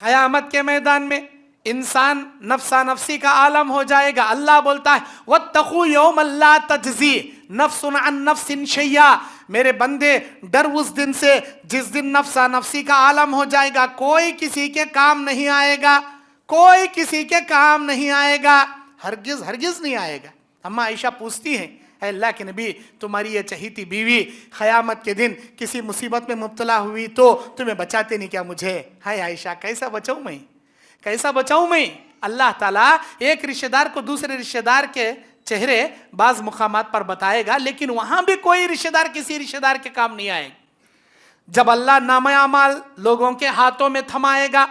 क़यामत के मैदान में इंसान नफ्सा नफ्सी का आलम हो जाएगा। अल्लाह बोलता है वत्तक़ू यौमन ला तज्ज़ी नफ्सुन अन नफ्सिन शैया, मेरे बंदे डर उस दिन से जिस दिन नफ्सा नफ्सी का आलम हो जाएगा, कोई किसी के काम नहीं आएगा, कोई किसी के काम नहीं आएगा, हरगिज हरगिज नहीं आएगा। अम्मा आयशा पूछती हैं, अल्लाह के नबी, तुम्हारी ये चहीती बीवी क़यामत के दिन किसी मुसीबत में मुब्तला हुई तो तुम्हें बचाते नहीं क्या मुझे? हाय आयशा, कैसा बचाऊं मैं, कैसा बचाऊं मैं? अल्लाह ताला एक रिश्तेदार को दूसरे रिश्तेदार के चेहरे बाज मुकामात पर बताएगा, लेकिन वहां भी कोई रिश्तेदार किसी रिश्तेदार के काम नहीं आएगा। जब अल्लाह नामे अमाल लोगों के हाथों में थमाएगा,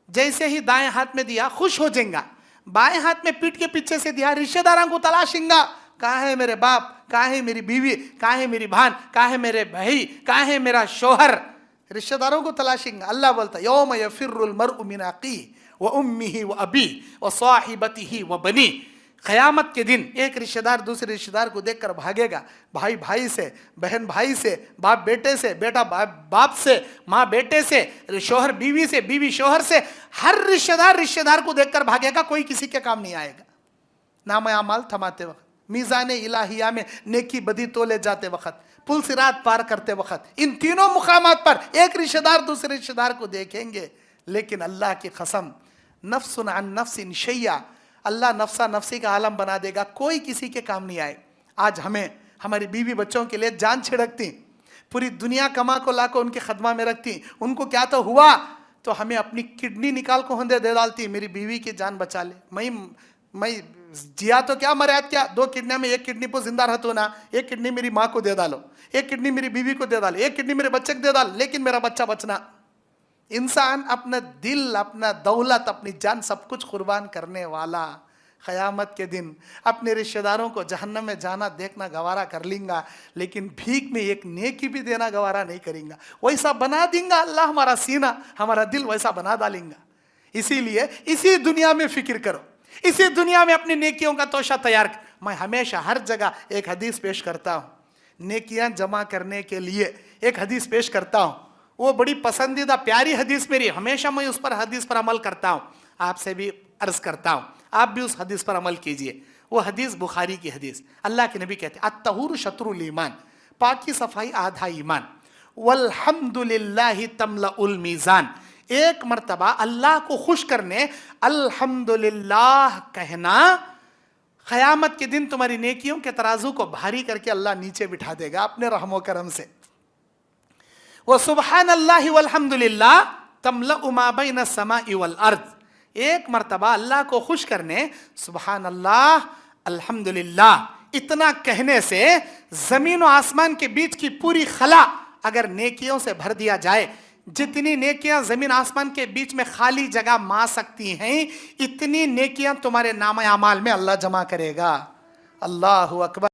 जैसे ही दाएं हाथ में दिया खुश हो जाएगा, बाएं हाथ में पीठ के पीछे से दिया रिश्तेदारों को तलाशेंगा, कहाँ है मेरे बाप, कहाँ है मेरी बीवी, कहाँ है मेरी बहन, कहाँ है मेरे भाई, कहाँ है मेरा शोहर, रिश्तेदारों को तलाशेंगे। अल्लाह बोलता यौम यफिर्रुल मर्उ मिन अखीही व उम्मिही व अबी व साहिबतिही व बनी। क़यामत के दिन एक रिश्तेदार दूसरे रिश्तेदार को देखकर भागेगा, भाई भाई से, बहन भाई से, बाप बेटे से, बेटा बाप से, माँ बेटे से, शोहर बीवी से, बीवी शोहर से, हर रिश्तेदार रिश्तेदार को देखकर भागेगा, कोई किसी के काम नहीं आएगा। नाम अमाल थमाते वक्त, मीज़ान इलाहिया में नेकी बदी तोले जाते वक्त, पुल सिरात पार करते वक्त, इन तीनों मुकामात पर एक रिश्तेदार दूसरे रिश्तेदार को देखेंगे। लेकिन अल्लाह की कसम, नफ्सुन अन नफ्सिन शैया, अल्लाह नफ्सा नफ्सी का आलम बना देगा, कोई किसी के काम नहीं आए। आज हमें हमारी बीवी बच्चों के लिए जान छिड़कती, पूरी दुनिया कमा को ला को उनकी खदमा में रखती, उनको क्या तो हुआ तो हमें अपनी किडनी निकाल को होंदे दे डालती, मेरी बीवी की जान बचा ले। मैं जिया तो क्या मर्याद क्या, 2 किडनी में एक किडनी पर जिंदा रहतो ना, एक किडनी मेरी माँ को दे डालो, एक किडनी मेरी बीवी को दे डालो, एक किडनी मेरे बच्चे को दे डालो, लेकिन मेरा बच्चा बचना। इंसान अपना दिल, अपना दौलत, अपनी जान सब कुछ कुर्बान करने वाला क़यामत के दिन अपने रिश्तेदारों को जहन्नम में जाना देखना गवारा कर लेंगा, लेकिन भीख में एक नेकी भी देना गवारा नहीं करेंगे। वैसा बना देंगे अल्लाह हमारा सीना, हमारा दिल वैसा बना डालेंगा। इसीलिए इसी दुनिया में फिक्र करो, इसी दुनिया में अपनी नेकियों का तोशा तैयार कर। मैं हमेशा हर जगह एक हदीस पेश करता हूँ, नेकियां जमा करने के लिए एक हदीस पेश करता हूँ, वो बड़ी पसंदीदा प्यारी हदीस मेरी, हमेशा मैं उस पर हदीस पर अमल करता हूँ। आपसे भी अर्ज करता हूँ, आप भी उस हदीस पर अमल कीजिए। वो हदीस बुखारी की हदीस, अल्लाह के नबी कहते हैं अत्तहूर शत्रुल ईमान, पाकी सफाई आधा ईमान, वल्हम्दुलिल्लाहि तमलउल मीज़ान। एक मर्तबा अल्लाह को खुश करने अल्हम्दुलिल्लाह कहना क़यामत के दिन तुम्हारी नेकियों के तराजू को भारी करके अल्लाह नीचे बिठा देगा अपने रहमो करम से। व सुब्हानल्लाहि वल्हम्दुलिल्लाह तमलउ मा बैन समाई वल अर्द। एक मर्तबा अल्लाह को खुश करने सुब्हान अल्लाह अल्हम्दुलिल्लाह इतना कहने से जमीन और आसमान के बीच की पूरी खला अगर नेकियों से भर दिया जाए, जितनी नेकियां जमीन आसमान के बीच में खाली जगह मा सकती हैं, इतनी नेकियां तुम्हारे नाम अमाल में अल्लाह जमा करेगा। अल्लाहु अकबर।